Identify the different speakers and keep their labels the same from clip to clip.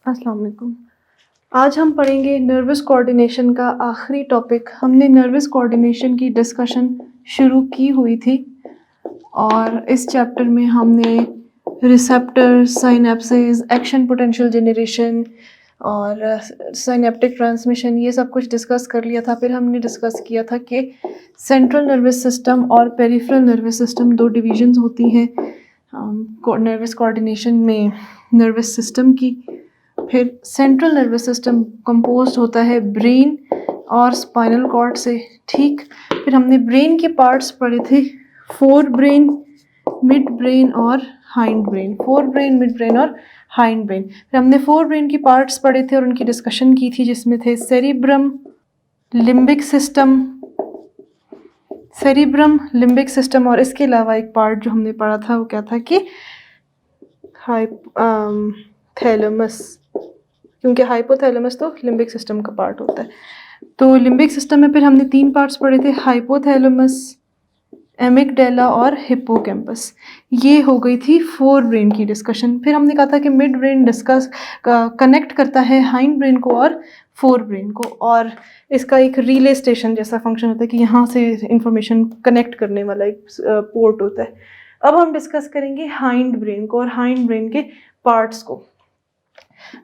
Speaker 1: अस्सलाम वालेकुम। आज हम पढ़ेंगे नर्वस कोऑर्डिनेशन का आखिरी टॉपिक। हमने नर्वस कोऑर्डिनेशन की डिस्कशन शुरू की हुई थी और इस चैप्टर में हमने रिसेप्टर, साइनेप्सेस, एक्शन पोटेंशियल जनरेशन और साइनेप्टिक ट्रांसमिशन ये सब कुछ डिस्कस कर लिया था। फिर हमने डिस्कस किया था कि सेंट्रल नर्वस सिस्टम और पेरिफेरल नर्वस सिस्टम दो डिवीजन्स होती हैं नर्वस कोऑर्डिनेशन में नर्वस सिस्टम की। फिर सेंट्रल नर्वस सिस्टम कंपोज्ड होता है ब्रेन और स्पाइनल कॉर्ड से, ठीक। फिर हमने ब्रेन के पार्ट्स पढ़े थे, फोर ब्रेन, मिड ब्रेन और hind brain. Fore brain, mid brain और हाइंड ब्रेन। फिर हमने फोर ब्रेन की पार्ट्स पढ़े थे और उनकी डिस्कशन की थी, जिसमें थे लिम्बिक सिस्टम और इसके अलावा एक पार्ट जो हमने पढ़ा था वो क्या था कि थैलेमस, क्योंकि हाइपोथैलेमस तो लिम्बिक सिस्टम का पार्ट होता है। तो लिम्बिक सिस्टम में फिर हमने तीन पार्ट्स पढ़े थे, हाइपोथैलेमस, एमिगडाला और हिप्पोकैम्पस। ये हो गई थी फोर ब्रेन की डिस्कशन। फिर हमने कहा था कि मिड ब्रेन कनेक्ट करता है हाइंड ब्रेन को और फोर ब्रेन को, और इसका एक रिले स्टेशन जैसा फंक्शन होता है कि यहाँ से इंफॉर्मेशन कनेक्ट करने वाला एक पोर्ट होता है। अब हम डिस्कस करेंगे हाइंड ब्रेन को और हाइंड ब्रेन के पार्ट्स को।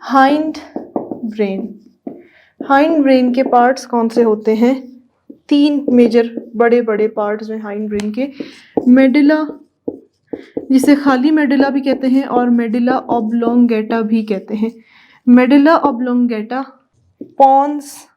Speaker 1: हाइंड ब्रेन के पार्ट्स कौन से होते हैं? तीन मेजर बड़े बड़े पार्ट्स हैं हाइंड ब्रेन के। मेडुला, जिसे खाली मेडुला भी कहते हैं और मेडुला ऑब्लोंगेटा भी कहते हैं। मेडुला ऑब्लोंगेटा, पॉन्स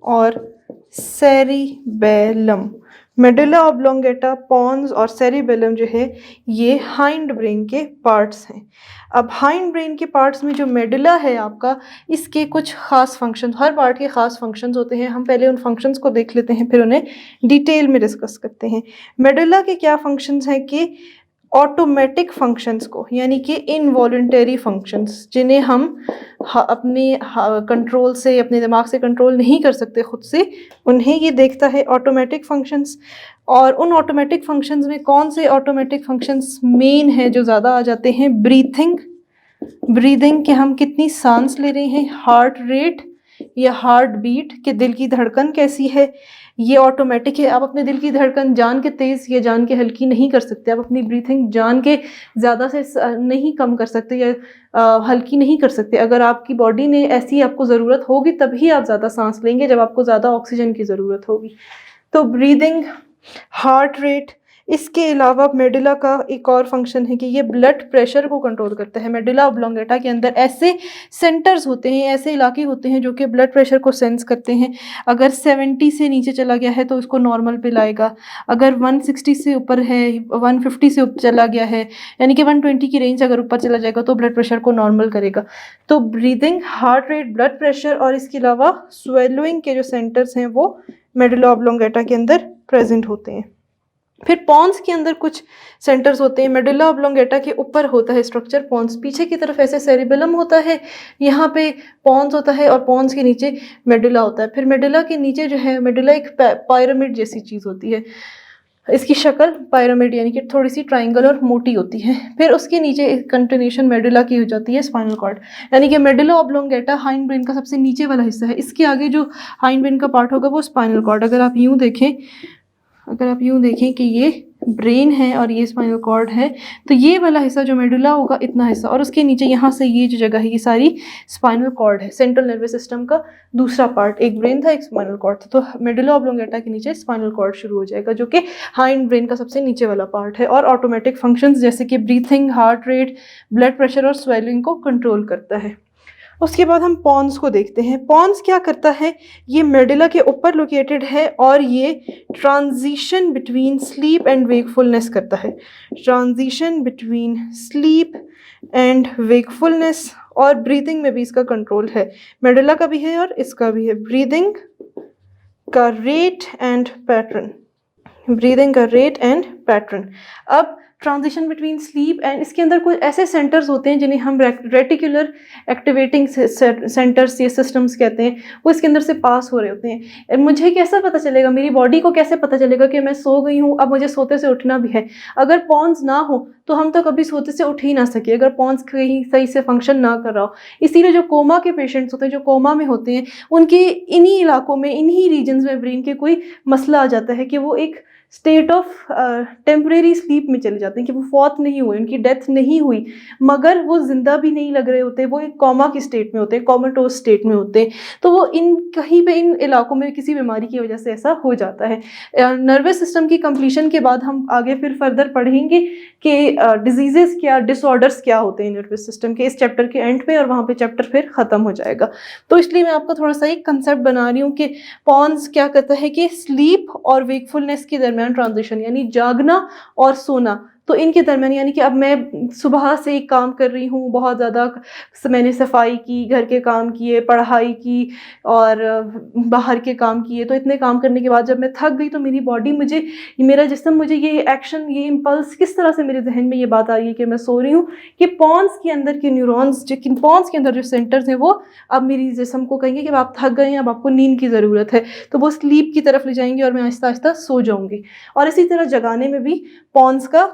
Speaker 1: और सेरिबेलम। मेडुला ऑब्लोंगेटा, पॉन्स और सेरिबेलम जो है ये हाइंड ब्रेन के पार्ट्स हैं। अब हाइंड ब्रेन के पार्ट्स में जो मेडुला है आपका, इसके कुछ खास फंक्शन, हर पार्ट के खास फंक्शंस होते हैं। हम पहले उन फंक्शंस को देख लेते हैं, फिर उन्हें डिटेल में डिस्कस करते हैं। मेडुला के क्या फंक्शंस हैं कि ऑटोमेटिक फंक्शंस को, यानी कि इनवॉलंटरी फंक्शंस, जिन्हें हम अपने कंट्रोल से, अपने दिमाग से कंट्रोल नहीं कर सकते खुद से, उन्हें ये देखता है ऑटोमेटिक फंक्शंस। और उन ऑटोमेटिक फंक्शंस में कौन से ऑटोमेटिक फंक्शंस मेन हैं जो ज़्यादा आ जाते हैं? ब्रीदिंग, कि हम कितनी सांस ले रहे हैं, हार्ट रेट या हार्ट बीट, कि दिल की धड़कन कैसी है, ये ऑटोमेटिक है। आप अपने दिल की धड़कन जान के तेज़ या जान के हल्की नहीं कर सकते। आप अपनी ब्रीथिंग जान के ज़्यादा से नहीं कम कर सकते या हल्की नहीं कर सकते। अगर आपकी बॉडी ने ऐसी आपको ज़रूरत होगी तभी आप ज़्यादा सांस लेंगे, जब आपको ज़्यादा ऑक्सीजन की ज़रूरत होगी। तो ब्रीदिंग, हार्ट रेट। इसके अलावा मेडुला का एक और फंक्शन है कि ये ब्लड प्रेशर को कंट्रोल करता है। मेडुला ऑब्लोंगेटा के अंदर ऐसे सेंटर्स होते हैं, ऐसे इलाके होते हैं जो कि ब्लड प्रेशर को सेंस करते हैं। अगर 70 से नीचे चला गया है तो उसको नॉर्मल पे लाएगा। अगर 160 से ऊपर है, 150 से ऊपर चला गया है, यानी कि 120 की रेंज अगर ऊपर चला जाएगा तो ब्लड प्रेशर को नॉर्मल करेगा। तो breathing, heart rate, blood pressure और इसके अलावा स्वेलोइंग के जो सेंटर्स हैं वो मेडुला ऑब्लोंगेटा के अंदर प्रेजेंट होते हैं। फिर पॉन्स के अंदर कुछ सेंटर्स होते हैं। मेडुला ऑब्लोंगेटा के ऊपर होता है स्ट्रक्चर पॉन्स, पीछे की तरफ ऐसे सेरिबेलम होता है, यहाँ पे पॉन्स होता है और पॉन्स के नीचे मेडुला होता है। फिर मेडुला के नीचे जो है, मेडुला एक पायरामिड जैसी चीज़ होती है, इसकी शक्ल पायरामिड यानी कि थोड़ी सी ट्राइंगल और मोटी होती है। फिर उसके नीचे एक कंटिन्यूशन मेडुला की हो जाती है स्पाइनल कॉर्ड, यानी कि मेडुला ऑब्लोंगेटा हाइंड ब्रेन का सबसे नीचे वाला हिस्सा है। इसके आगे जो हाइंड ब्रेन का पार्ट होगा वो स्पाइनल कॉर्ड। अगर आप यूँ देखें कि ये ब्रेन है और ये स्पाइनल कॉर्ड है, तो ये वाला हिस्सा जो मेडुला होगा, इतना हिस्सा, और उसके नीचे यहाँ से ये जो जगह है ये सारी स्पाइनल कॉर्ड है। सेंट्रल नर्वस सिस्टम का दूसरा पार्ट, एक ब्रेन था, एक स्पाइनल कॉर्ड था। तो मेडुला ऑब्लोंगेटा के नीचे स्पाइनल कॉर्ड शुरू हो जाएगा, जो कि हाइंड ब्रेन का सबसे नीचे वाला पार्ट है, और ऑटोमेटिक फंक्शंस जैसे कि breathing, heart rate, blood pressure और स्वेलिंग को कंट्रोल करता है। उसके बाद हम पॉन्स को देखते हैं। पॉन्स क्या करता है? ये मेडुला के ऊपर लोकेटेड है और ये transition between sleep and wakefulness करता है। Transition between sleep and wakefulness, और ब्रीदिंग में भी इसका कंट्रोल है। मेडुला का भी है और इसका भी है। ब्रीदिंग का रेट एंड पैटर्न। अब ट्रांजिशन बिटवीन स्लीप एंड, इसके अंदर कुछ ऐसे सेंटर्स होते हैं जिन्हें हम रेटिकुलर एक्टिवेटिंग सेंटर्स या सिस्टम्स कहते हैं, वो इसके अंदर से पास हो रहे होते हैं। मुझे कैसे पता चलेगा, मेरी बॉडी को कैसे पता चलेगा कि मैं सो गई हूँ, अब मुझे सोते से उठना भी है। अगर पॉन्स ना हो तो हम तो कभी सोते से उठ ही ना सके, अगर पॉन्स कहीं सही से फंक्शन ना कर रहा हो। इसीलिए जो कोमा के पेशेंट्स होते हैं, जो कोमा में होते हैं, उनके इन्हीं इलाकों में, इन्हीं रीजन्स में ब्रेन के कोई मसला आ जाता है कि वो एक स्टेट ऑफ टेम्परेरी स्लीप में चले जाते हैं, कि वो फौत नहीं हुए, उनकी डेथ नहीं हुई, मगर वो जिंदा भी नहीं लग रहे होते, वो एक कोमा की स्टेट में होते हैं, कोमाटोस स्टेट में होते हैं। तो वो इन कहीं पे इन इलाकों में किसी बीमारी की वजह से ऐसा हो जाता है। नर्वस सिस्टम की कंप्लीशन के बाद हम आगे फिर फर्दर पढ़ेंगे कि डिजीजेस क्या, डिसऑर्डर्स क्या होते हैं नर्वस सिस्टम के, इस चैप्टर के एंड पे, और वहाँ पे चैप्टर फिर ख़त्म हो जाएगा। तो इसलिए मैं आपको थोड़ा सा एक कंसेप्ट बना रही हूँ कि पॉन्स क्या कहता है कि स्लीप और वेकफुलनेस के दरमियान ट्रांजिशन, यानी जागना और सोना, तो इनके दरमियान, यानी कि अब मैं सुबह से एक काम कर रही हूँ, बहुत ज़्यादा मैंने सफाई की, घर के काम किए, पढ़ाई की और बाहर के काम किए, तो इतने काम करने के बाद जब मैं थक गई तो मेरी बॉडी मुझे, मेरा जिस्म मुझे ये एक्शन, ये इम्पल्स किस तरह से मेरे जहन में ये बात आ रही है कि मैं सो रही हूँ, कि पॉन्स के अंदर के न्यूरॉन्स, जो पॉन्स के अंदर जो सेंटर्स हैं, वो अब मेरी जिस्म को कहेंगे कि आप थक गए हैं, अब आपको नींद की ज़रूरत है, तो वो स्लीप की तरफ ले जाएंगे और मैं आहिस्ता आहिस्ता सो जाऊँगी। और इसी तरह जगाने में भी पॉन्स का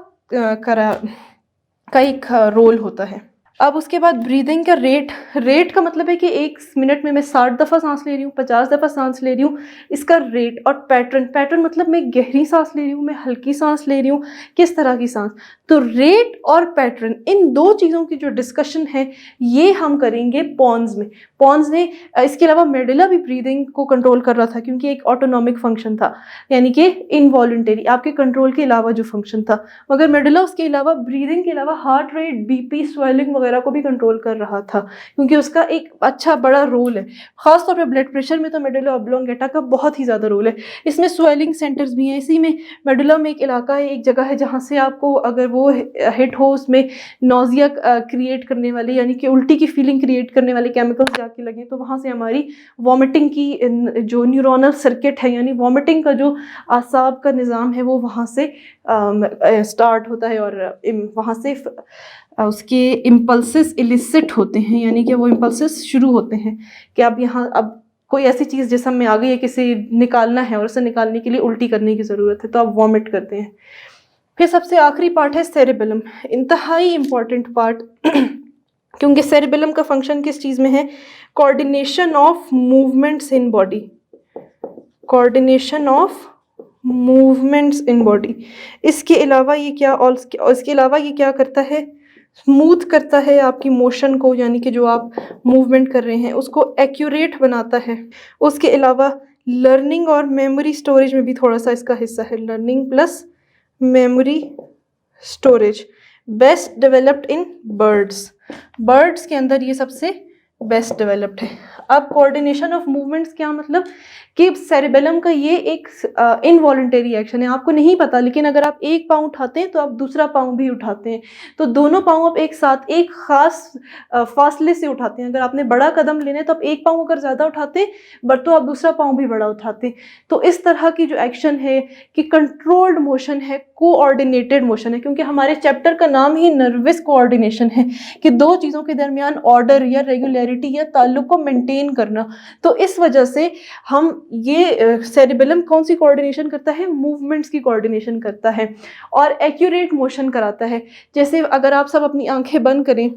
Speaker 1: एक रोल होता है। अब उसके बाद ब्रीदिंग का रेट का मतलब है कि 1 मिनट में मैं 60 दफ़ा सांस ले रही हूँ, 50 दफ़ा सांस ले रही हूँ, इसका रेट। और पैटर्न मतलब मैं गहरी सांस ले रही हूँ, मैं हल्की सांस ले रही हूँ, किस तरह की सांस। तो रेट और पैटर्न, इन दो चीज़ों की जो डिस्कशन है ये हम करेंगे पॉन्स में। पॉन्स ने इसके अलावा मेडुला भी ब्रीदिंग को कंट्रोल कर रहा था, क्योंकि एक ऑटोनॉमिक फंक्शन था, यानी कि इनवॉलंटरी, आपके कंट्रोल के अलावा जो फंक्शन था। मगर मेडुला उसके अलावा, ब्रीदिंग के अलावा हार्ट रेट, बीपी, स्वेलिंग वगैरह को भी कंट्रोल कर रहा था, क्योंकि उसका एक अच्छा बड़ा रोल है। खासतौर पर ब्लड प्रेशर में तो मेडुला ऑब्लोंगेटा का बहुत ही ज़्यादा रोल है। इसमें स्वेलिंग सेंटर्स भी हैं। इसी में मेडुला में एक इलाका है, एक जगह है जहाँ से आपको अगर वो हिट हो, उसमें नोजिया क्रिएट करने वाले, यानी कि उल्टी की फीलिंग क्रिएट करने वाले केमिकल्स जाके लगे, तो वहाँ से हमारी वॉमिटिंग की जो न्यूरोनल सर्किट है, यानी वॉमिटिंग का जो आसाब का निज़ाम है, वो वहाँ से स्टार्ट होता है, और वहाँ से उसके इम्पल्सेस इलिसिट होते हैं, यानी कि वो इम्पल्सेस शुरू होते हैं कि अब यहाँ, अब कोई ऐसी चीज़ जिसम में आ गई है, किसी निकालना है और उसे निकालने के लिए उल्टी करने की ज़रूरत है, तो आप वॉमिट करते हैं। फिर सबसे आखिरी पार्ट है सेरेबेलम, इंतहाई इम्पॉर्टेंट पार्ट क्योंकि सेरेबेलम का फंक्शन किस चीज़ में है? Coordination of movements in body, coordination of movements in body. इसके अलावा ये क्या, और इसके अलावा ये क्या करता है? स्मूथ करता है आपकी मोशन को, यानी कि जो आप मूवमेंट कर रहे हैं उसको एक्यूरेट बनाता है। उसके अलावा लर्निंग और मेमोरी स्टोरेज में भी थोड़ा सा इसका हिस्सा है, learning plus memory storage. Best developed in birds के अंदर ये सबसे बेस्ट डेवलप्ड है। अब कोऑर्डिनेशन ऑफ मूवमेंट्स क्या मतलब कि सेरेबेलम का ये एक इनवॉलंटरी एक्शन है, आपको नहीं पता, लेकिन अगर आप एक पाँव उठाते हैं तो आप दूसरा पाँव भी उठाते हैं, तो दोनों पाँव आप एक साथ एक खास फासले से उठाते हैं। अगर आपने बड़ा कदम लेना है तो आप एक पाँव अगर ज़्यादा उठाते हैं, बट तो आप दूसरा पाँव भी बड़ा उठाते हैं। तो इस तरह की जो एक्शन है कि कंट्रोल्ड मोशन है, कोऑर्डिनेटेड मोशन है, क्योंकि हमारे चैप्टर का नाम ही नर्वस कोऑर्डिनेशन है कि दो चीज़ों के दरमियान ऑर्डर या रेगुलरिटी या ताल्लुक को मेंटेन करना। तो इस वजह से हम ये सेरेबेलम कौन सी कोऑर्डिनेशन करता है? मूवमेंट्स की कोऑर्डिनेशन करता है और एक्यूरेट मोशन कराता है। जैसे अगर आप सब अपनी आंखें बंद करें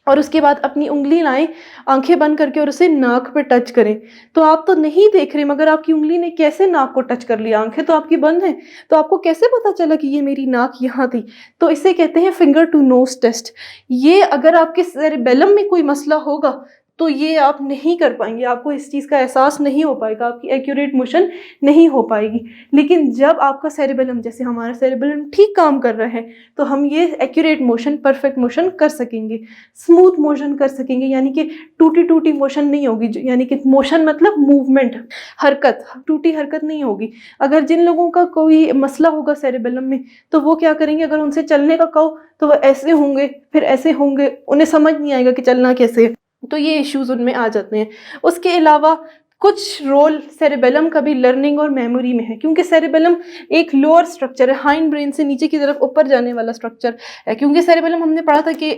Speaker 1: और उसके बाद अपनी उंगली लाएं आंखें बंद करके और उसे नाक पे टच करें, तो आप तो नहीं देख रहे, मगर आपकी उंगली ने कैसे नाक को टच कर लिया, आंखें तो आपकी बंद हैं, तो आपको कैसे पता चला कि ये मेरी नाक यहाँ थी? तो इसे कहते हैं फिंगर टू नोज टेस्ट। ये अगर आपके सेरेबेलम में कोई मसला होगा तो ये आप नहीं कर पाएंगे, आपको इस चीज़ का एहसास नहीं हो पाएगा, आपकी एक्यूरेट मोशन नहीं हो पाएगी। लेकिन जब आपका सेरेबेलम, जैसे हमारा सेरेबेलम ठीक काम कर रहा है, तो हम ये एक्यूरेट मोशन, परफेक्ट मोशन कर सकेंगे, स्मूथ मोशन कर सकेंगे, यानी कि टूटी टूटी मोशन नहीं होगी, यानी कि मोशन मतलब मूवमेंट, हरकत, टूटी हरकत नहीं होगी। अगर जिन लोगों का कोई मसला होगा सेरेबेलम में, तो वो क्या करेंगे, अगर उनसे चलने का कहो तो वो ऐसे होंगे, फिर ऐसे होंगे, उन्हें समझ नहीं आएगा कि चलना कैसे है, तो ये इश्यूज उनमें आ जाते हैं। उसके अलावा कुछ रोल सेरेबेलम का भी लर्निंग और मेमोरी में है, क्योंकि सेरेबेलम एक लोअर स्ट्रक्चर है, हाइंड ब्रेन से नीचे की तरफ ऊपर जाने वाला स्ट्रक्चर है। क्योंकि सेरेबेलम हमने पढ़ा था कि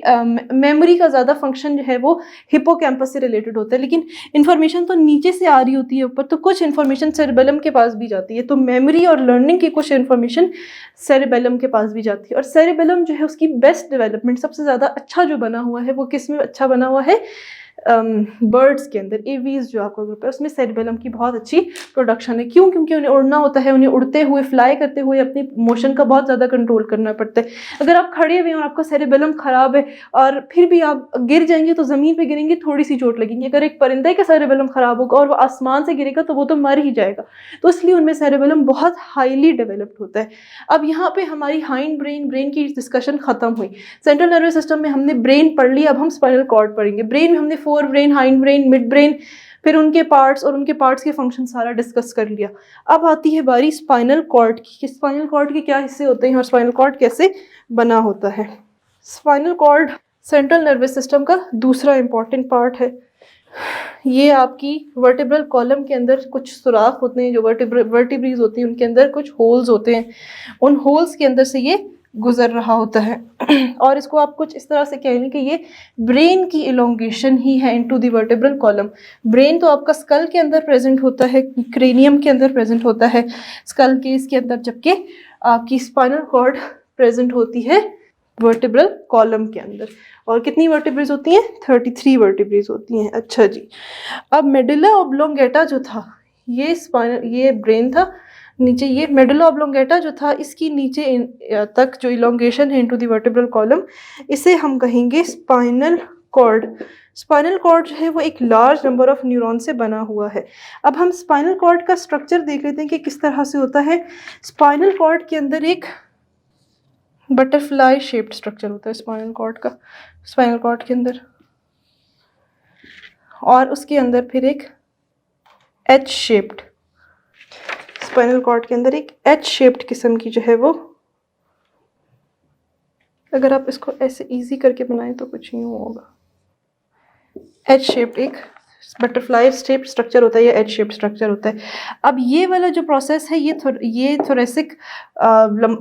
Speaker 1: मेमोरी का ज़्यादा फंक्शन जो है वो हिपोकैम्पस से रिलेटेड होता है, लेकिन इन्फॉर्मेशन तो नीचे से आ रही होती है ऊपर, तो कुछ इन्फॉर्मेशन सेरेबेलम के पास भी जाती है। तो मेमोरी और लर्निंग की कुछ इन्फॉर्मेशन सेरेबेलम के पास भी जाती है। और सेरेबेलम जो है उसकी बेस्ट डेवलपमेंट, सबसे ज़्यादा अच्छा जो बना हुआ है वो किस में अच्छा बना हुआ है? बर्ड्स के अंदर, एवीज जो आपका ग्रुप है उसमें सेरेबेलम की बहुत अच्छी प्रोडक्शन है। क्यों? क्योंकि उन्हें उड़ना होता है, उन्हें उड़ते हुए फ्लाई करते हुए अपनी मोशन का बहुत ज़्यादा कंट्रोल करना पड़ता है। अगर आप खड़े हुए हैं और आपका सेरेबेलम ख़राब है और फिर भी आप गिर जाएंगे तो ज़मीन पे गिरेंगे, थोड़ी सी चोट लगेगी। अगर एक परिंदे का सेरेबेलम ख़राब होगा और वो आसमान से गिरेगा तो वो तो मर ही जाएगा। तो इसलिए उनमें सेरेबेलम बहुत हाईली डेवलप्ड होता है। अब यहाँ पे हमारी हाइंड ब्रेन की डिस्कशन खत्म हुई। सेंट्रल नर्वस सिस्टम में हमने ब्रेन पढ़ लिया, अब हम स्पाइनल कॉर्ड पढ़ेंगे। ब्रेन में हमने fore brain, hind brain, mid brain, फिर उनके पार्ट्स और उनके पार्ट्स के फंक्शन सारा डिस्कस कर लिया। अब आती है बारी स्पाइनल कॉर्ड की कि स्पाइनल कॉर्ड के क्या हिस्से होते हैं और स्पाइनल कॉर्ड कैसे बना होता है। Spinal cord central nervous system का दूसरा इंपॉर्टेंट पार्ट है। ये आपकी वर्टिब्रल कॉलम के अंदर कुछ सुराख होते हैं, जो वर्टिब्रीज होती हैं उनके अंदर कुछ होल्स होते हैं, उन होल्स के अंदर से ये गुजर रहा होता है। और इसको आप कुछ इस तरह से कह लें कि ये ब्रेन की इलोंगेशन ही है into the vertebral column. Brain तो आपका स्कल के अंदर प्रेजेंट होता है, क्रेनियम के अंदर प्रेजेंट होता है, स्कल के इसके अंदर, जबकि आपकी स्पाइनल कॉर्ड प्रेजेंट होती है वर्टिब्रल कॉलम के अंदर। और कितनी वर्टिब्रेज होती हैं? 33 वर्टिब्रेज होती हैं। अच्छा जी, अब मेडुला ऑब्लोंगेटा जो था, ये ब्रेन था, नीचे ये मेडुला ऑब्लोंगेटा जो था, इसकी नीचे तक जो इलोंगेशन है इनटू द वर्टिब्रल कॉलम, इसे हम कहेंगे स्पाइनल कॉर्ड। स्पाइनल कॉर्ड जो है वो एक लार्ज नंबर ऑफ न्यूरॉन से बना हुआ है। अब हम स्पाइनल कॉर्ड का स्ट्रक्चर देख लेते हैं कि किस तरह से होता है। स्पाइनल कॉर्ड के अंदर एक बटरफ्लाई शेप्ड स्ट्रक्चर होता है स्पाइनल कॉर्ड का, स्पाइनल कॉर्ड के अंदर, और उसके अंदर फिर एक एच शेप्ड, स्पाइनल कॉर्ड के अंदर एक एच शेप्ड किस्म की जो है वो, अगर आप इसको ऐसे इजी करके बनाएं तो कुछ यूँ होगा, एच शेप्ड एक बटरफ्लाई शेप्ड स्ट्रक्चर होता है, या एच शेप्ड स्ट्रक्चर होता है। अब ये वाला जो प्रोसेस है ये थोरेसिक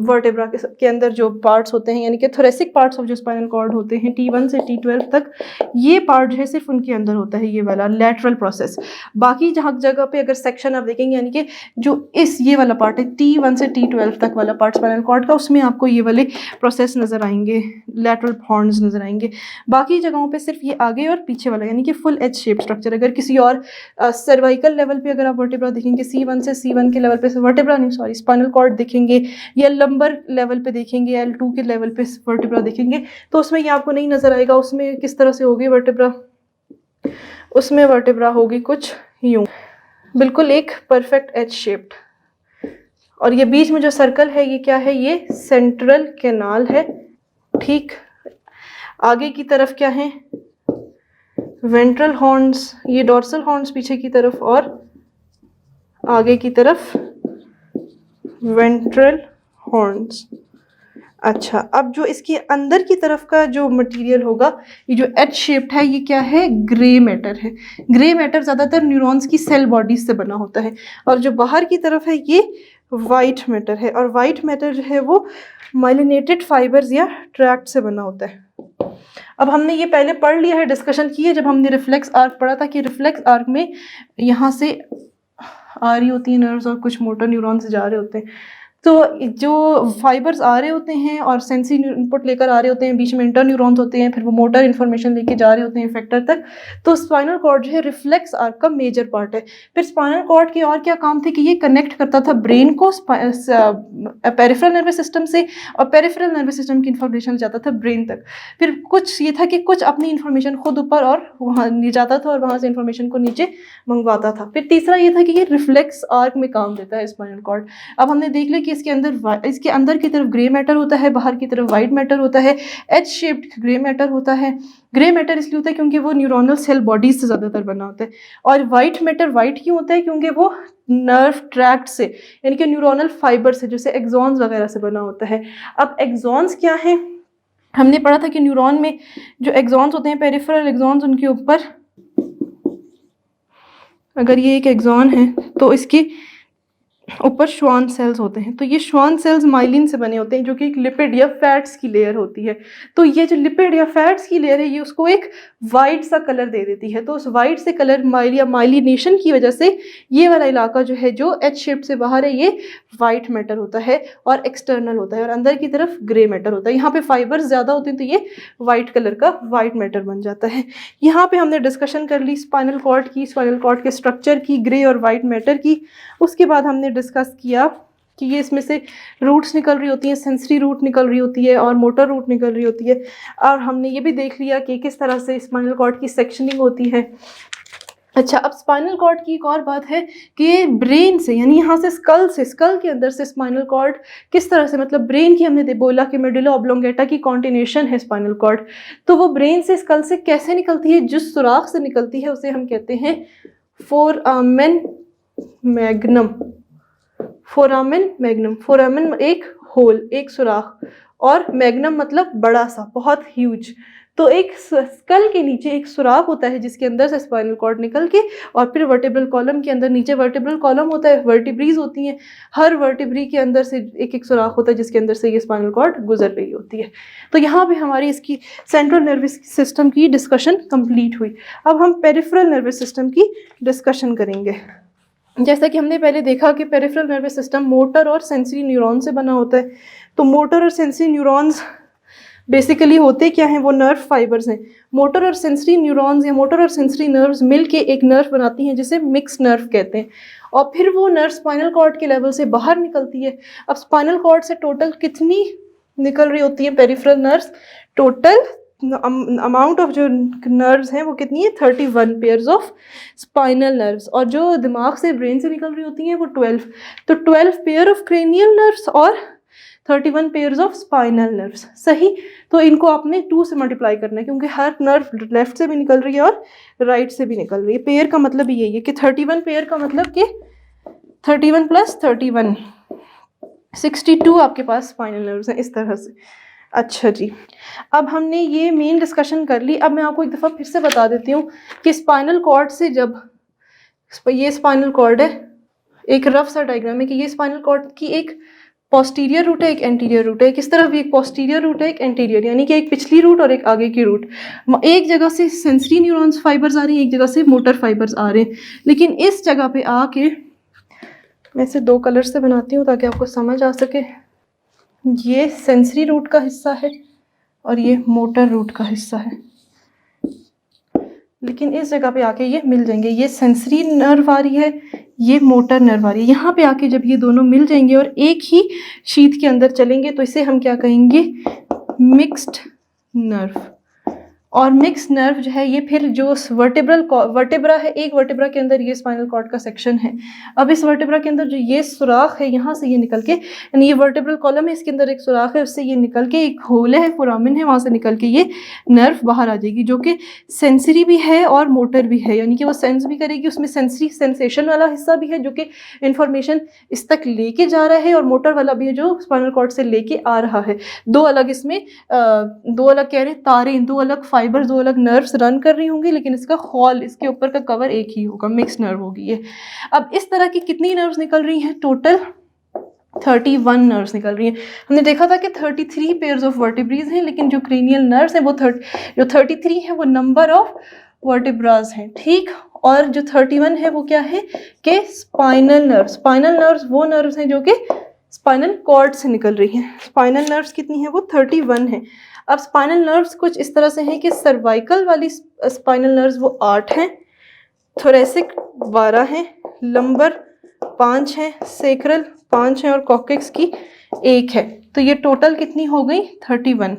Speaker 1: वर्टेब्रा के अंदर जो पार्ट्स होते हैं, यानी कि थोरेसिक पार्ट्स ऑफ जो स्पाइनल कॉर्ड होते हैं T1 से T12 तक, ये पार्ट जो है सिर्फ उनके अंदर होता है, ये वाला लेटरल प्रोसेस। बाकी जहाँ जगह पे अगर सेक्शन आप देखेंगे, यानी कि जो ये वाला पार्ट है T1 से T12 तक वाला पार्ट स्पाइनल कॉर्ड का, उसमें आपको ये वाले प्रोसेस नज़र आएंगे, लेटरल हॉर्न्स नज़र आएंगे। बाकी जगहों पे सिर्फ ये आगे और पीछे वाला, यानी कि फुल एच शेप स्ट्रक्चर। अगर किसी और सर्वाइकल लेवल पे अगर आप वर्टेब्रा देखेंगे, C1 के लेवल पे, वर्टेब्रा नहीं सॉरी स्पाइनल कॉर्ड देखेंगे, या लंबर लेवल पे देखेंगे, L2 के लेवल पे वर्टेब्रा देखेंगे, तो उसमें ये आपको नहीं नज़र आएगा। उसमें किस तरह से होगी वर्टेब्रा? उसमें वर्टेब्रा होगी कुछ यूँ, बिल्कुल एक परफेक्ट एच शेप्ड। और ये बीच में जो सर्कल है ये क्या है? ये सेंट्रल कैनाल है। ठीक, आगे की तरफ क्या है? वेंट्रल हॉर्न्स, ये डॉर्सल हॉर्न्स पीछे की तरफ, और आगे की तरफ वेंट्रल हॉर्न्स। अच्छा, अब जो इसके अंदर की तरफ का जो मटेरियल होगा, ये जो एच शेप्ड है, ये क्या है? ग्रे मैटर है। ग्रे मैटर ज़्यादातर न्यूरॉन्स की सेल बॉडीज से बना होता है, और जो बाहर की तरफ है ये वाइट मैटर है, और वाइट मैटर जो है वो माइलिनेटेड फाइबर्स या ट्रैक्ट से बना होता है। अब हमने ये पहले पढ़ लिया है, डिस्कशन की है, जब हमने रिफ्लेक्स आर्क पढ़ा था कि रिफ्लेक्स आर्क में यहाँ से आ रही होती है नर्व्स और कुछ मोटर न्यूरॉन्स जा रहे होते हैं। तो जो फाइबर्स आ रहे होते हैं और सेंसरी इनपुट लेकर आ रहे होते हैं, बीच में इंटर न्यूरॉन्स होते हैं, फिर वो मोटर इन्फॉर्मेशन लेके जा रहे होते हैं इफेक्टर तक। तो स्पाइनल कॉर्ड जो है रिफ्लेक्स आर्क का मेजर पार्ट है। फिर स्पाइनल कॉर्ड के और क्या काम थे कि ये कनेक्ट करता था ब्रेन को पेरिफेरल नर्वस सिस्टम से, और पेरिफेरल नर्वस सिस्टम की इन्फॉर्मेशन जाता था ब्रेन तक। फिर कुछ ये था कि कुछ अपनी इन्फॉर्मेशन खुद ऊपर और वहाँ ले जाता था, और वहाँ से इन्फॉर्मेशन को नीचे मंगवाता था। फिर तीसरा ये था कि ये रिफ्लेक्स आर्क में काम देता है स्पाइनल कॉर्ड। अब हमने देख लिया कि इसके अंदर की तरफ ग्रे मैटर होता है, बाहर की तरफ वाइट मैटर होता है, एच शेप्ड ग्रे मैटर होता है। ग्रे मैटर इसलिए होता है क्योंकि वो न्यूरोनल सेल बॉडीज से ज़्यादातर बना होता है, और वाइट मैटर वाइट क्यों होता है? क्योंकि वो नर्व ट्रैक्ट से, यानी कि न्यूरोनल फाइबर से, जैसे एक्सॉन्स वगैरह से बना होता है। अब एक्सॉन्स क्या है? हमने पढ़ा था कि न्यूरॉन में जो एक्सॉन्स होते हैं, पेरिफेरल एक्सॉन्स, उनके ऊपर अगर ये एक एक्सॉन है तो इसके ऊपर श्वान सेल्स होते हैं। तो ये श्वान सेल्स माइलिन से बने होते हैं, जो कि एक लिपिड या फैट्स की लेयर होती है। तो ये जो लिपिड या फैट्स की लेयर है ये उसको एक वाइट सा कलर दे देती है। तो उस वाइट से कलर या माइलिनेशन की वजह से ये वाला इलाका जो है, जो एच शेप से बाहर है, ये वाइट मैटर होता है और एक्सटर्नल होता है, और अंदर की तरफ ग्रे मैटर होता है। यहाँ पे फाइबर्स ज़्यादा होते हैं तो ये वाइट कलर का वाइट मैटर बन जाता है। यहाँ पे हमने डिस्कशन कर ली स्पाइनल कॉर्ड की, स्पाइनल कॉर्ड के स्ट्रक्चर की, ग्रे और वाइट मैटर की। उसके बाद हमने डिस्कस किया कि ये इसमें से रूट्स निकल रही होती हैं, सेंसरी रूट निकल रही होती है और मोटर रूट निकल रही होती है। और हमने ये भी देख लिया कि किस तरह से स्पाइनल कॉर्ड की सेक्शनिंग होती है। अच्छा, अब स्पाइनल कॉर्ड की एक और बात है कि ब्रेन से, यानी यहाँ से स्कल के अंदर से स्पाइनल कॉर्ड किस तरह से, मतलब ब्रेन की हमने बोला कि मेडुला ऑब्लोंगेटा की कॉन्टिन्यूशन है स्पाइनल कॉर्ड, तो वो ब्रेन से स्कल से कैसे निकलती है, जिस सुराख से निकलती है उसे हम कहते हैं foramen magnum. Foramen magnum, foramen एक होल, एक सुराख, और मैग्नम मतलब बड़ा सा, बहुत ह्यूज। तो एक स्कल के नीचे एक सुराख होता है जिसके अंदर से स्पाइनल कॉर्ड निकल के, और फिर वर्टिब्रल कॉलम के अंदर, नीचे वर्टिब्रल कॉलम होता है, वर्टिब्रीज होती हैं, हर वर्टिब्री के अंदर से एक एक सुराख होता है जिसके अंदर से ये स्पाइनल कॉर्ड गुजर रही होती है। तो यहाँ पे हमारी इसकी सेंट्रल नर्वस सिस्टम की डिस्कशन कंप्लीट हुई। अब हम पेरिफेरल नर्वस सिस्टम की डिस्कशन करेंगे। जैसा कि हमने पहले देखा कि पेरिफेरल नर्वस सिस्टम मोटर और सेंसरी न्यूरॉन से बना होता है। तो मोटर और सेंसरी न्यूरॉन्स बेसिकली होते क्या हैं, वो नर्व फाइबर्स हैं। मोटर और सेंसरी न्यूरॉन्स या मोटर और सेंसरी नर्व्स मिलके एक नर्व बनाती हैं जिसे मिक्स नर्व कहते हैं, और फिर वो नर्व स्पाइनल कॉर्ड के लेवल से बाहर निकलती है। अब स्पाइनल कॉर्ड से टोटल कितनी निकल रही होती है peripheral nerves? Total amount of जो नर्व्स हैं वो कितनी है? 31 पेयर्स ऑफ स्पाइनल नर्व्स, और जो दिमाग से, ब्रेन से निकल रही होती हैं वो 12। तो 12 पेयर ऑफ क्रेनियल नर्व्स और 31 पेयर्स ऑफ स्पाइनल नर्व्स। सही, तो इनको आपने 2 से मल्टीप्लाई करना है क्योंकि हर नर्व लेफ्ट से भी निकल रही है और राइट से भी निकल रही है। पेयर का मतलब यही है कि 31 पेयर का मतलब कि 31 प्लस 31 62 आपके पास स्पाइनल नर्व्स हैं, इस तरह से। अच्छा जी, अब हमने ये मेन डिस्कशन कर ली। अब मैं आपको एक दफ़ा फिर से बता देती हूँ कि स्पाइनल कॉर्ड से, जब ये स्पाइनल कॉर्ड है, एक रफ सा डायग्राम है कि ये स्पाइनल कॉर्ड की एक पोस्टीरियर रूट है, एक एंटीरियर रूट है। किस तरह भी एक पोस्टीरियर रूट है, एक एंटीरियर, यानी कि एक पिछली रूट और एक आगे की रूट। एक जगह से सेंसरी न्यूरॉन्स फाइबर्स आ रही हैं, एक जगह से मोटर फाइबर्स आ रहे हैं। लेकिन इस जगह पे आके मैं इसे 2 कलर से बनाती हूँ ताकि आपको समझ आ सके। ये सेंसरी रूट का हिस्सा है और ये मोटर रूट का हिस्सा है, लेकिन इस जगह पे आके ये मिल जाएंगे। ये सेंसरी नर्व आ रही है, ये मोटर नर्व आ रही है। यहाँ पे आके जब ये दोनों मिल जाएंगे और एक ही शीथ के अंदर चलेंगे तो इसे हम क्या कहेंगे? Mixed nerve. और मिक्स नर्व जो है ये फिर जो वर्टेब्रा है, एक वर्टेब्रा के अंदर ये स्पाइनल कॉर्ड का सेक्शन है। अब इस वर्टेब्रा के अंदर जो ये सुराख है, यहाँ से ये निकल के, यानी ये वर्टेब्रल कॉलम है, इसके अंदर एक सुराख है, उससे ये निकल के एक होल है, फोरामिन है, वहाँ से निकल के ये नर्व बाहर आ जाएगी, जो कि सेंसरी भी है और मोटर भी है, यानी कि वो सेंस भी करेगी। उसमें सेंसरी सेंसेशन वाला हिस्सा भी है जो कि इंफॉर्मेशन इस तक लेके जा रहा है, और मोटर वाला भी है जो स्पाइनल कॉर्ड से लेके आ रहा है। दो अलग इसमें दो अलग कह रहे तारें, दो अलग फाइबर, दो अलग नर्व्स रन कर रही होंगी, लेकिन इसका हॉल, इसके ऊपर का कवर एक ही होगा, मिक्स नर्व होगी ये। अब इस तरह की कितनी नर्व्स निकल रही हैं? टोटल 31 नर्व्स निकल रही हैं। हमने देखा था कि 33 पेयर्स ऑफ वर्टिब्रीज हैं, लेकिन जो क्रेनियल नर्व्स हैं वो जो 33 है वो नंबर ऑफ वर्टिब्राज हैं, ठीक। और जो 31 है वो क्या है कि स्पाइनल नर्व्स। स्पाइनल नर्व्स वो नर्व्स हैं जो कि स्पाइनल कॉर्ड से निकल रही हैं। स्पाइनल नर्व्स कितनी है? वो 31 है। अब स्पाइनल नर्व्स कुछ इस तरह से हैं कि सर्वाइकल वाली स्पाइनल नर्व्स वो 8 हैं, थोरेसिक 12 हैं, लंबर 5 हैं, सेक्रल 5 हैं और कॉकेक्स की 1 है। तो ये टोटल कितनी हो गई? 31।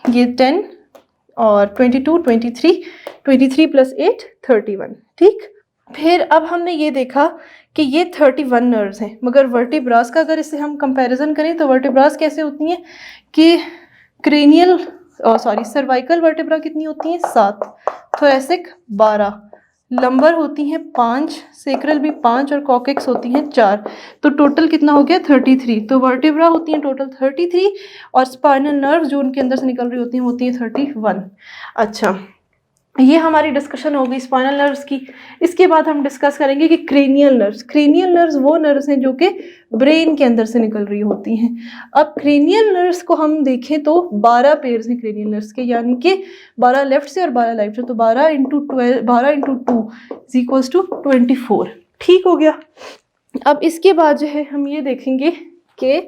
Speaker 1: ये 10 और 22, 23 प्लस 8 31, ठीक। फिर अब हमने ये देखा कि ये 31 नर्व्स हैं, मगर वर्टिब्रास का अगर इसे हम कंपैरिजन करें तो वर्टिब्रास कैसे होती हैं कि क्रेनियल सर्वाइकल वर्टिब्रा कितनी होती हैं? 7, थोरेसिक 12, लंबर होती हैं 5, सेक्रल भी 5 और कॉकेक्स होती हैं 4। तो टोटल कितना हो गया? 33। तो वर्टिब्रा होती हैं टोटल 33 और स्पाइनल नर्व्स जो उनके अंदर से निकल रही होती हैं 31। अच्छा, ये हमारी डिस्कशन होगी स्पाइनल नर्व्स की। इसके बाद हम डिस्कस करेंगे कि क्रेनियल नर्व्स। क्रेनियल नर्व्स वो नर्व्स हैं जो कि ब्रेन के अंदर से निकल रही होती हैं। अब क्रेनियल नर्व्स को हम देखें तो 12 पेयर्स हैं क्रेनियल नर्व्स के, यानी कि 12 लेफ्ट से और 12 राइट से, तो 12 इंटू 2 इज इक्वल्स टू 24। ठीक हो गया। अब इसके बाद जो है हम ये देखेंगे कि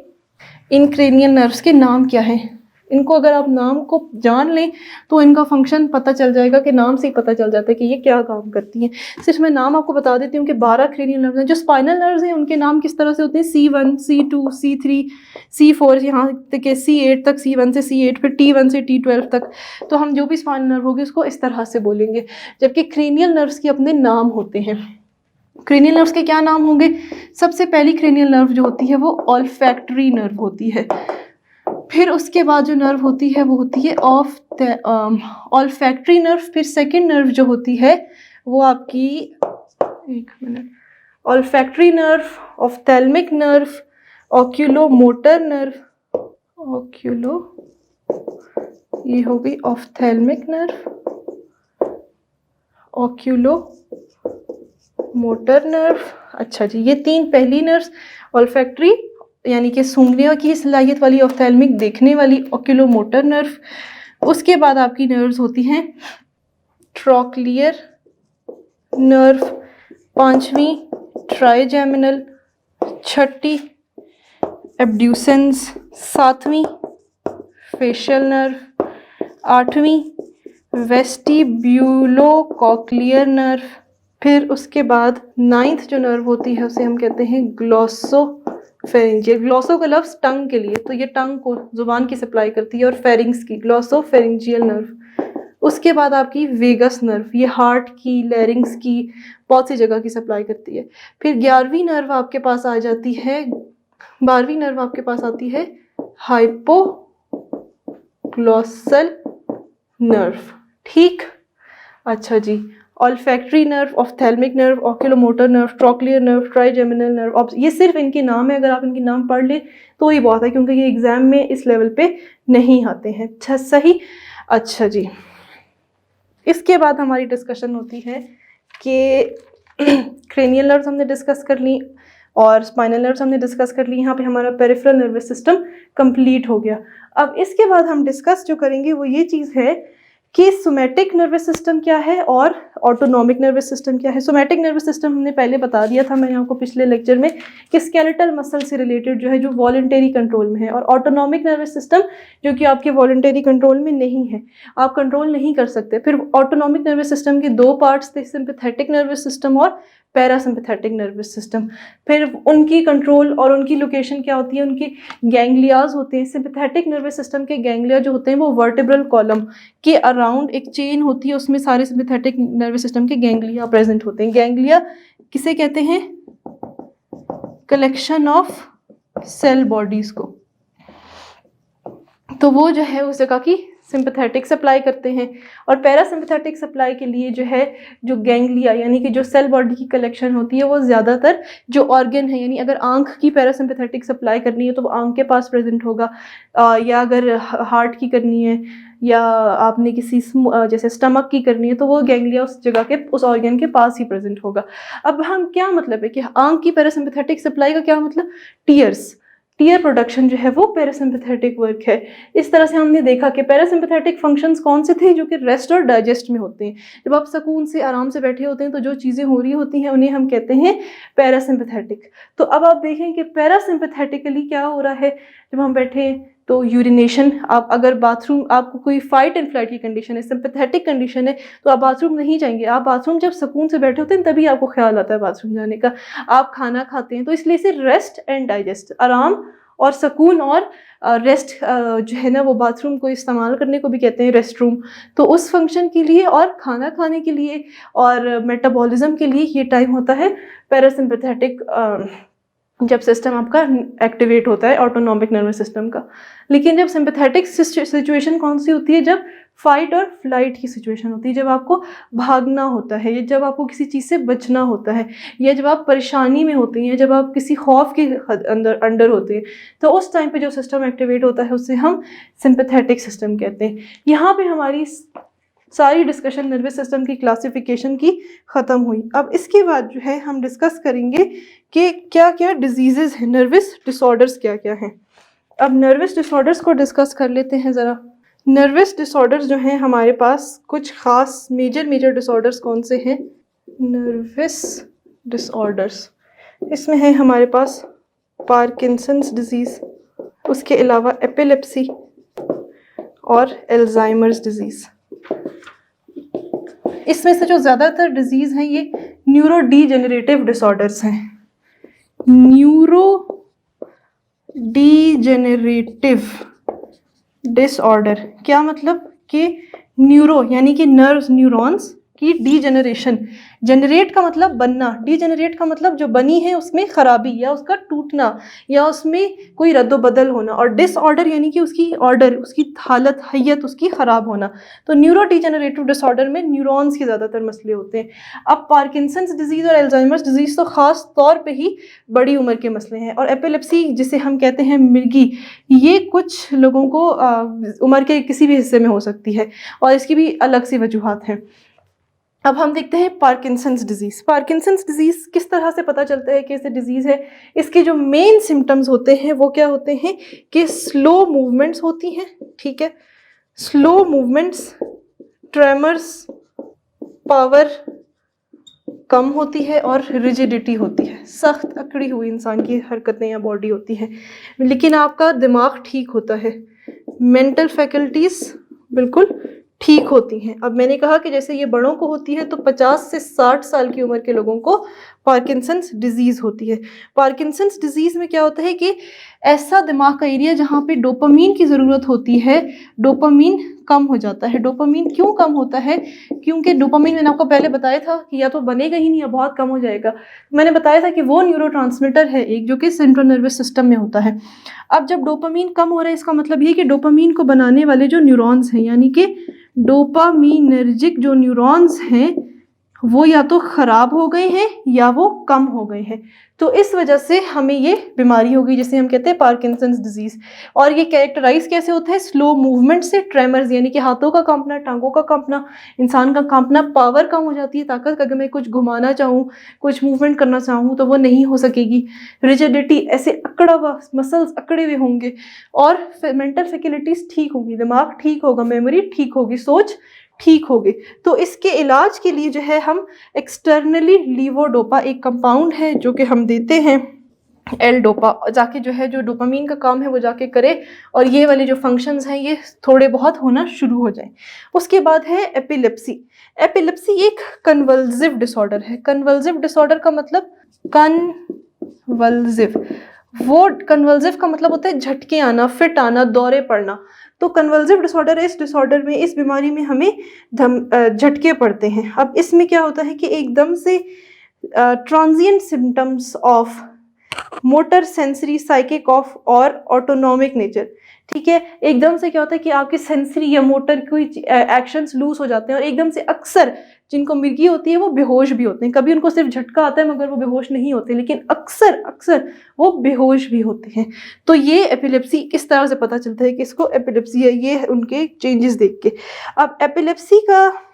Speaker 1: इन क्रेनियल नर्व्स के नाम क्या हैं। इनको अगर आप नाम को जान लें तो इनका फंक्शन पता चल जाएगा, कि नाम से ही पता चल जाता है कि ये क्या काम करती हैं। सिर्फ मैं नाम आपको बता देती हूँ कि 12 क्रेनियल नर्व्स हैं। जो स्पाइनल नर्व्स हैं उनके नाम किस तरह से होते हैं, C1, C2, C3, C4, यहाँ तक C8 तक, C1 से C8, फिर T1 से T12 तक। तो हम जो भी स्पाइनल नर्व होगी उसको इस तरह से बोलेंगे, जबकि क्रेनियल नर्व्स के अपने नाम होते हैं। क्रेनियल नर्व्स के क्या नाम होंगे? सबसे पहली क्रेनियल नर्व जो होती है वो ऑल्फैक्टरी नर्व होती है। फिर उसके बाद जो नर्व होती है वो होती है ऑल्फैक्टरी नर्व। फिर सेकंड नर्व जो होती है वो आपकी, एक minute, olfactory nerve, ophthalmic nerve, oculomotor nerve, ये हो गई ऑफ्थैल्मिक नर्व, ऑक्यूलोमोटर नर्व। अच्छा जी, ये 3 पहली नर्व्स, ऑल्फैक्टरी यानी कि सूंघने की सलाहियत वाली, ऑफ्थैल्मिक देखने वाली, ऑक्यूलोमोटर नर्व। उसके बाद आपकी नर्व्स होती हैं ट्रॉक्लियर नर्व, 5वीं ट्राइजेमिनल, 6ठी एब्ड्यूसेंस, 7वीं फेशियल नर्व, 8वीं वेस्टिब्यूलोकॉक्लियर नर्व। फिर उसके बाद 9th जो नर्व होती है उसे हम कहते हैं ग्लॉसोफेरिंजियल। ग्लॉसो का लफ्ज़ टंग के लिए, तो ये टंग को, जुबान की सप्लाई करती है, और फेरिंग्स की, ग्लॉसोफेरिंजियल नर्व। उसके बाद आपकी वेगस नर्व, ये हार्ट की, लैरिंग्स की, बहुत सी जगह की सप्लाई करती है। फिर 11वीं नर्व आपके पास आ जाती है, 12वीं नर्व आपके पास आती है हाइपोग्लॉसल नर्व। ठीक, अच्छा जी। Olfactory nerve, ophthalmic nerve, oculomotor nerve, trochlear nerve, trigeminal nerve. ये सिर्फ इनके नाम है, अगर आप इनके नाम पढ़ लें तो ही बहुत है, क्योंकि ये एग्जाम में इस लेवल पे नहीं आते हैं। अच्छा, सही। अच्छा जी, इसके बाद हमारी डिस्कशन होती है कि क्रेनियल नर्व्स हमने डिस्कस कर ली और स्पाइनल नर्व्स हमने डिस्कस कर ली। यहाँ पे हमारा पेरिफेरल नर्वस सिस्टम कंप्लीट हो गया। अब इसके बाद हम डिस्कस जो करेंगे वो ये चीज़ है कि सोमैटिक नर्वस सिस्टम क्या है और ऑटोनॉमिक नर्वस सिस्टम क्या है। सोमैटिक नर्वस सिस्टम हमने पहले बता दिया था मैंने आपको पिछले लेक्चर में, कि स्केलेटल मसल से रिलेटेड जो है, जो वॉलंटरी कंट्रोल में है। और ऑटोनॉमिक नर्वस सिस्टम जो कि आपके वॉलंटरी कंट्रोल में नहीं है, आप कंट्रोल नहीं कर सकते। फिर ऑटोनॉमिक नर्वस सिस्टम के 2 पार्ट्स थे, सिंपैथेटिक नर्वस सिस्टम और पैरासिम्पैथेटिक नर्वस सिस्टम। फिर उनकी कंट्रोल और उनकी लोकेशन क्या होती है, उनकी गैंग्लियाज होते हैं। सिंपैथेटिक नर्वस सिस्टम के गैंग्लिया जो होते हैं वो वर्टेब्रल कॉलम के अराउंड एक चेन होती है, उसमें सारे सिंपैथेटिक नर्वस सिस्टम के गैंग्लिया प्रेजेंट होते हैं। गैंग्लिया किसे कहते हैं? कलेक्शन ऑफ सेल बॉडीज को। तो वो जो है उस जगह की सिंपैथेटिक सप्लाई करते हैं। और पैरासिम्पैथेटिक सप्लाई के लिए जो है, जो गैंग्लिया यानी कि जो सेल बॉडी की कलेक्शन होती है, वो ज़्यादातर जो ऑर्गन है, यानी अगर आंख की पैरासिम्पैथेटिक सप्लाई करनी है तो वो आंख के पास प्रेजेंट होगा, या अगर हार्ट की करनी है या आपने किसी जैसे स्टमक की करनी है तो वो गैंग्लिया उस जगह के, उस ऑर्गन के पास ही प्रेजेंट होगा। अब हम क्या मतलब है कि आंख की पैरासिम्पैथेटिक सप्लाई का क्या मतलब? टीयर्स, टीयर प्रोडक्शन जो है वो पैरासिम्पैथेटिक वर्क है। इस तरह से हमने देखा कि पैरासिम्पैथेटिक फंक्शंस कौन से थे, जो कि रेस्ट और डाइजेस्ट में होते हैं। जब आप सुकून से आराम से बैठे होते हैं तो जो चीज़ें हो रही होती हैं उन्हें हम कहते हैं पैरासिम्पैथेटिक। तो अब आप देखें कि पैरासिम्पैथेटिकली क्या हो रहा है। जब हम बैठे तो यूरिनेशन, आप अगर बाथरूम, आपको कोई फाइट एंड फ्लाइट की कंडीशन है, सिंपैथेटिक कंडीशन है, तो आप बाथरूम नहीं जाएंगे। आप बाथरूम जब सुकून से बैठे होते हैं तभी आपको ख्याल आता है बाथरूम जाने का। आप खाना खाते हैं तो इसलिए से रेस्ट एंड डाइजेस्ट, आराम और सुकून और रेस्ट जो है ना, वो बाथरूम को इस्तेमाल करने को भी कहते हैं रेस्ट रूम। तो उस फंक्शन के लिए और खाना खाने के लिए और मेटाबॉलिज्म के लिए ये टाइम होता है पैरासिम्पैथेटिक, जब सिस्टम आपका एक्टिवेट होता है ऑटोनॉमिक नर्वस सिस्टम का। लेकिन जब सिंपैथेटिक सिचुएशन कौन सी होती है? जब फाइट और फ्लाइट की सिचुएशन होती है, जब आपको भागना होता है, या जब आपको किसी चीज़ से बचना होता है, या जब आप परेशानी में होते हैं, जब आप किसी खौफ के अंडर होते हैं, तो उस टाइम पे जो सिस्टम एक्टिवेट होता है उसे हम सिंपैथेटिक सिस्टम कहते हैं। यहाँ पे हमारी सारी डिस्कशन नर्वस सिस्टम की क्लासिफिकेशन की ख़त्म हुई। अब इसके बाद जो है हम डिस्कस करेंगे कि क्या क्या डिजीज़ेज़ हैं, नर्वस डिसऑर्डर्स क्या क्या हैं। अब नर्वस डिसऑर्डर्स को डिस्कस कर लेते हैं ज़रा। नर्वस डिसऑर्डर्स जो हैं हमारे पास कुछ ख़ास मेजर डिसऑर्डर्स कौन से हैं? नर्वस डिसऑर्डर्स, इसमें है हमारे पास पार्किंसंस डिजीज़, उसके अलावा एपिलेप्सी और अल्जाइमर्स डिजीज़। इसमें से जो ज़्यादातर डिजीज़ हैं ये न्यूरो डीजेनरेटिव डिसऑर्डर्स हैं। न्यूरो डीजेनरेटिव डिसऑर्डर क्या मतलब कि न्यूरो यानी कि नर्व्स, न्यूरॉन्स की डीजेनरेशन। जनरेट का मतलब बनना, डीजेनरेट का मतलब जो बनी है उसमें खराबी या उसका टूटना या उसमें कोई रद्दोबदल होना, और डिसऑर्डर यानी कि उसकी ऑर्डर, उसकी हालत हैयत उसकी ख़राब होना। तो न्यूरो डीजेनरेटिव डिसऑर्डर में न्यूरॉन्स के ज़्यादातर मसले होते हैं। अब पार्किंसंस डिजीज़ और अल्जाइमर्स डिजीज़ तो ख़ास तौर पे ही बड़ी उम्र के मसले हैं, और एपिलेप्सी जिसे हम कहते हैं मिर्गी, ये कुछ लोगों को उम्र के किसी भी हिस्से में हो सकती है और इसकी भी अलग सी वजूहात हैं। अब हम देखते हैं पार्किंसंस डिजीज़। पार्किंसंस डिजीज़ किस तरह से पता चलता है कि इसे डिजीज़ है? इसके जो मेन सिम्टम्स होते हैं वो क्या होते हैं कि स्लो मूवमेंट्स होती हैं, ठीक है, स्लो मूवमेंट्स, ट्रेमर्स, पावर कम होती है और रिजिडिटी होती है, सख्त अकड़ी हुई इंसान की हरकतें या बॉडी होती है, लेकिन आपका दिमाग ठीक होता है, मेंटल फैकल्टीज़ बिल्कुल ठीक होती हैं। अब मैंने कहा कि जैसे ये बड़ों को होती है तो 50 से 60 साल की उम्र के लोगों को पार्किंसंस डिजीज़ होती है। पार्किंसंस डिजीज़ में क्या होता है कि ऐसा दिमाग का एरिया जहाँ पे डोपामीन की ज़रूरत होती है, डोपामीन कम हो जाता है। डोपामीन क्यों कम होता है? क्योंकि डोपामीन मैंने आपको पहले बताया था कि या तो बनेगा ही नहीं या बहुत कम हो जाएगा। मैंने बताया था कि वो न्यूरोट्रांसमीटर है एक, जो कि सेंट्रल नर्वस सिस्टम में होता है। अब जब डोपामीन कम हो रहा है, इसका मतलब ये कि डोपामीन को बनाने वाले जो न्यूरॉन्स हैं, यानी कि डोपामीनर्जिक जो न्यूरॉन्स हैं, वो या तो ख़राब हो गए हैं या वो कम हो गए हैं। तो इस वजह से हमें ये बीमारी हो गई जिसे हम कहते हैं पार्किंसंस डिजीज़। और ये कैरेक्टराइज कैसे होता है? स्लो मूवमेंट से, ट्रेमर्स यानी कि हाथों का कांपना, टांगों का कांपना, इंसान का कांपना, पावर कम हो जाती है, ताकत का, अगर मैं कुछ घुमाना चाहूँ, कुछ मूवमेंट करना चाहूँ तो वो नहीं हो सकेगी। रिजिडिटी, ऐसे अकड़ा हुआ, मसल्स अकड़े हुए होंगे, और मेंटल फैकल्टीज़ ठीक होंगी, दिमाग ठीक होगा, मेमोरी ठीक होगी, सोच ठीक होगी। तो इसके इलाज के लिए जो है हम एक्सटर्नली लीवोडोपा, एक कंपाउंड है जो कि हम देते हैं, एल डोपा, जाके जो है जो डोपामीन का काम है वो जाके करे और ये वाले जो फंक्शंस हैं ये थोड़े बहुत होना शुरू हो जाए। उसके बाद है एपिलेप्सी। एपिलेप्सी एक कन्वल्सिव डिसऑर्डर है। कन्वल्सिव डिसऑर्डर का मतलब कन्वल्सिव, वो कन्वल्सिव का मतलब होता है झटके आना, फिट आना, दौरे पड़ना। तो कन्वल्सिव डिसऑर्डर है, इस डिसऑर्डर में, इस बीमारी में हमें झटके पड़ते हैं। अब इसमें क्या होता है कि एकदम से transient symptoms of motor, sensory, psychic of और ऑटोनॉमिक नेचर, ठीक है, एकदम से क्या होता है कि आपके सेंसरी या मोटर कोई एक्शंस लूज हो जाते हैं, और एकदम से अक्सर जिनको मिर्गी होती है वो बेहोश भी होते हैं। कभी उनको सिर्फ झटका आता है मगर वो बेहोश नहीं होते, लेकिन अक्सर वो बेहोश भी होते हैं। तो ये एपिलेप्सी किस तरह से पता चलता है कि इसको एपिलेप्सी है? ये उनके चेंजेस देख के। अब एपिलेप्सी का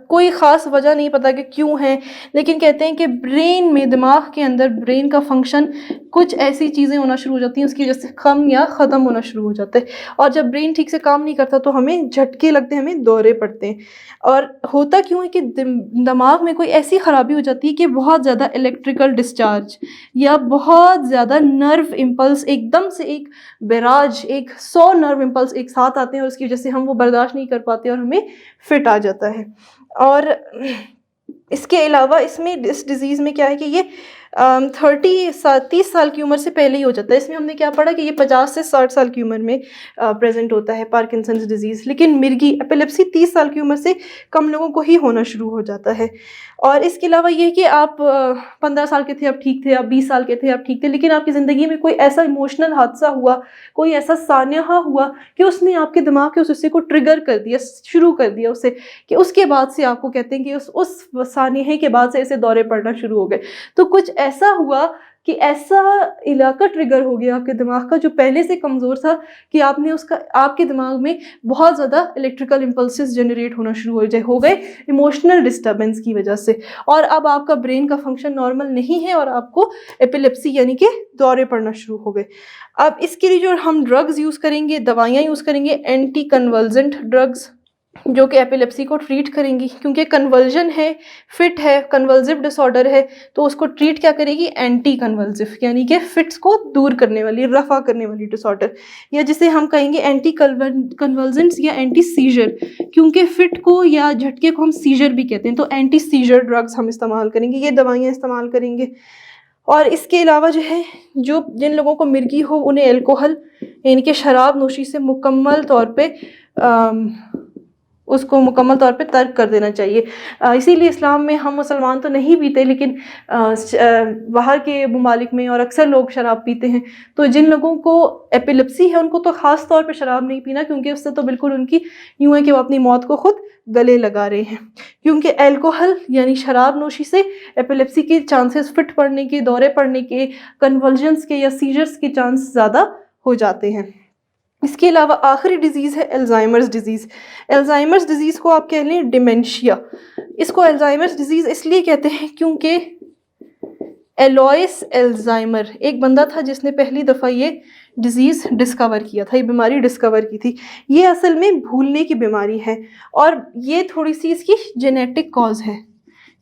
Speaker 1: कोई ख़ास वजह नहीं पता कि क्यों है, लेकिन कहते हैं कि ब्रेन में, दिमाग के अंदर ब्रेन का फंक्शन, कुछ ऐसी चीज़ें होना शुरू हो जाती हैं उसकी वजह से कम या ख़त्म होना शुरू हो जाता है, और जब ब्रेन ठीक से काम नहीं करता तो हमें झटके लगते हैं, हमें दौरे पड़ते हैं। और होता क्यों है कि दिमाग में कोई ऐसी ख़राबी हो जाती है कि बहुत ज़्यादा इलेक्ट्रिकल डिस्चार्ज या बहुत ज़्यादा नर्व इम्पल्स, एकदम से एक बैराज, 100 नर्व इम्पल्स एक साथ आते हैं और उसकी वजह से हम वो बर्दाश्त नहीं कर पाते और हमें फिट आ जाता है। और इसके अलावा इसमें, इस डिज़ीज़ में क्या है कि ये 30 साल की उम्र से पहले ही हो जाता है। इसमें हमने क्या पढ़ा कि ये 50 से 60 साल की उम्र में प्रेजेंट होता है पार्किंसंस डिजीज़, लेकिन मिर्गी, एपिलेप्सी 30 साल की उम्र से कम लोगों को ही होना शुरू हो जाता है। और इसके अलावा ये कि आप 15 साल के थे आप ठीक थे, आप 20 साल के थे आप ठीक थे, लेकिन आपकी ज़िंदगी में कोई ऐसा इमोशनल हादसा हुआ, कोई ऐसा सान्या हुआ कि उसने आपके दिमाग के उस हिस्से को ट्रिगर कर दिया, शुरू कर दिया उसे, कि उसके बाद से आपको कहते हैं कि उस सान्या के बाद से ऐसे दौरे पड़ना शुरू हो गए। तो कुछ ऐसा हुआ कि ऐसा इलाका ट्रिगर हो गया आपके दिमाग का जो पहले से कमज़ोर था कि आपके दिमाग में बहुत ज़्यादा इलेक्ट्रिकल इम्पल्सेस जनरेट होना शुरू हो गए इमोशनल डिस्टर्बेंस की वजह से, और अब आपका ब्रेन का फंक्शन नॉर्मल नहीं है और आपको एपिलेप्सी यानी कि दौरे पड़ना शुरू हो गए। अब इसके लिए जो हम ड्रग्स यूज़ करेंगे, दवाइयाँ यूज़ करेंगे, एंटी कन्वल्जेंट ड्रग्स जो कि एपिलेप्सी को ट्रीट करेंगी, क्योंकि कन्वर्जन है, फिट है, कन्वल्सिव डिसऑर्डर है, तो उसको ट्रीट क्या करेगी, एंटी कन्वल्सिव यानी कि फिट्स को दूर करने वाली, रफा करने वाली डिसऑर्डर, या जिसे हम कहेंगे एंटी कन्वल्जेंट्स या एंटी सीजर, क्योंकि फिट को या झटके को हम सीजर भी कहते हैं, तो एंटी सीजर ड्रग्स हम इस्तेमाल करेंगे, ये दवाइयाँ इस्तेमाल करेंगे। और इसके अलावा जो है, जो जिन लोगों को मिर्गी हो उन्हें अल्कोहल यानी कि शराब नोशी से मुकम्मल तौर पे उसको मुकम्मल तौर पे तर्क कर देना चाहिए। इसीलिए इस्लाम में हम मुसलमान तो नहीं पीते, लेकिन बाहर के ममालिक में और अक्सर लोग शराब पीते हैं। तो जिन लोगों को एपिलेप्सी है उनको तो ख़ास तौर पे शराब नहीं पीना, क्योंकि उससे तो बिल्कुल उनकी यूँ है कि वो अपनी मौत को खुद गले लगा रहे हैं, क्योंकि अल्कोहल यानी शराब नोशी से एपिलेप्सी के चांसेस, फिट पड़ने के, दौरे पड़ने के, कन्वल्जन्स के या सीजर्स के चांस ज़्यादा हो जाते हैं। इसके अलावा आखिरी डिजीज़ है अल्जाइमर्स डिजीज़। अल्जाइमर्स डिजीज़ को आप कह लें डिमेंशिया। इसको अल्जाइमर्स डिजीज़ इसलिए कहते हैं क्योंकि एलोइस अल्जाइमर एक बंदा था जिसने पहली दफ़ा ये डिज़ीज़ डिस्कवर किया था, ये बीमारी डिस्कवर की थी। ये असल में भूलने की बीमारी है और ये थोड़ी सी इसकी जेनेटिक कॉज है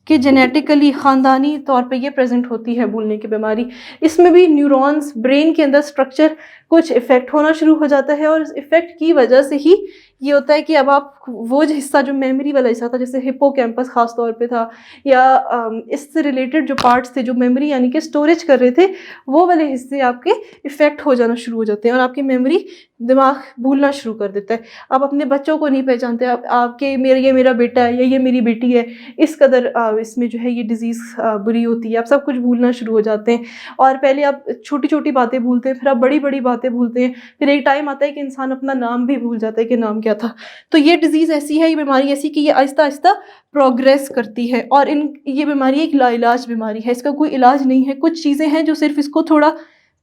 Speaker 1: कि जेनेटिकली ख़ानदानी तौर पे ये प्रेजेंट होती है भूलने की बीमारी। इसमें भी न्यूरॉन्स, ब्रेन के अंदर स्ट्रक्चर कुछ इफ़ेक्ट होना शुरू हो जाता है और इस इफ़ेक्ट की वजह से ही ये होता है कि अब आप वो जो हिस्सा, जो मेमोरी वाला हिस्सा था, जैसे हिप्पोकैम्पस ख़ास तौर पे था, या इससे रिलेटेड जो पार्ट्स थे जो मेमोरी यानी कि स्टोरेज कर रहे थे, वो वाले हिस्से आपके इफ़ेक्ट हो जाना शुरू हो जाते हैं और आपकी मेमोरी, दिमाग भूलना शुरू कर देता है। आप अपने बच्चों को नहीं पहचानते, आपके ये मेरा बेटा है या ये मेरी बेटी है, इस कदर इसमें जो है ये डिज़ीज़ बुरी होती है। आप सब कुछ भूलना शुरू हो जाते हैं और पहले आप छोटी छोटी बातें भूलते हैं, फिर आप बड़ी बड़ी बातें भूलते हैं, फिर एक टाइम आता है कि इंसान अपना नाम भी भूल जाता है कि नाम क्या था। तो ये डिज़ीज़ ऐसी है, ये बीमारी ऐसी कि ये आहिस्ता आहिस्ता प्रोग्रेस करती है और ये बीमारी एक लाइलाज बीमारी है, इसका कोई इलाज नहीं है। कुछ चीज़ें हैं जो सिर्फ इसको थोड़ा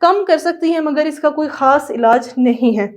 Speaker 1: कम कर सकती हैं, मगर इसका कोई ख़ास इलाज नहीं है।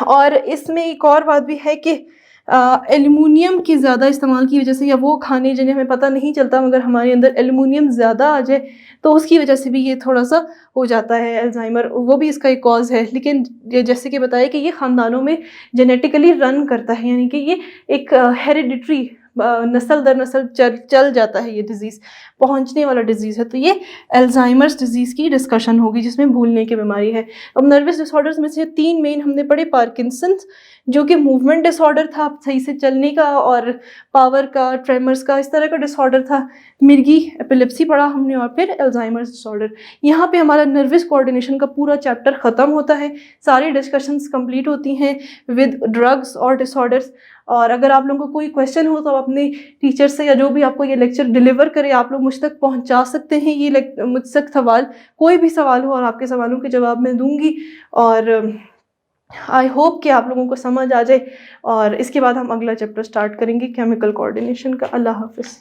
Speaker 1: और इसमें एक और बात भी है कि एल्युमिनियम के ज़्यादा इस्तेमाल की वजह से, या वो खाने जिन्हें हमें पता नहीं चलता मगर हमारे अंदर एल्युमिनियम ज़्यादा आ जाए तो उसकी वजह से भी ये थोड़ा सा हो जाता है अल्जाइमर, वो भी इसका एक कॉज है। लेकिन जैसे कि बताया कि ये ख़ानदानों में जेनेटिकली रन करता है, यानी कि ये एक हेरिडिटरी नस्ल दर नस्ल चल जाता है, ये डिज़ीज़ पहुंचने वाला डिज़ीज़ है। तो ये अल्जाइमर्स डिज़ीज़ की डिस्कशन होगी जिसमें भूलने की बीमारी है। अब नर्वस डिसऑर्डर्स में से 3 मेन हमने पढ़े, पार्किंसंस जो कि मूवमेंट डिसऑर्डर था, सही से चलने का और पावर का, ट्रेमर्स का, इस तरह का डिसऑर्डर था। मिर्गी एपिलेप्सी पढ़ा हमने और फिर अल्जाइमर्स डिसऑर्डर। यहाँ पे हमारा नर्वस कोऑर्डिनेशन का पूरा चैप्टर ख़त्म होता है, सारी डिस्कशंस कंप्लीट होती हैं विद ड्रग्स और डिसऑर्डर्स। और अगर आप लोगों को कोई क्वेश्चन हो तो आप अपने टीचर से या जो भी आपको ये लेक्चर डिलीवर करे आप लोग मुझ तक पहुंचा सकते हैं। ये मुझ तक सवाल, कोई भी सवाल हो और आपके सवालों के जवाब मैं दूंगी। और आई होप कि आप लोगों को समझ आ जाए और इसके बाद हम अगला चैप्टर स्टार्ट करेंगे केमिकल कोऑर्डिनेशन का। अल्लाह हाफिज़।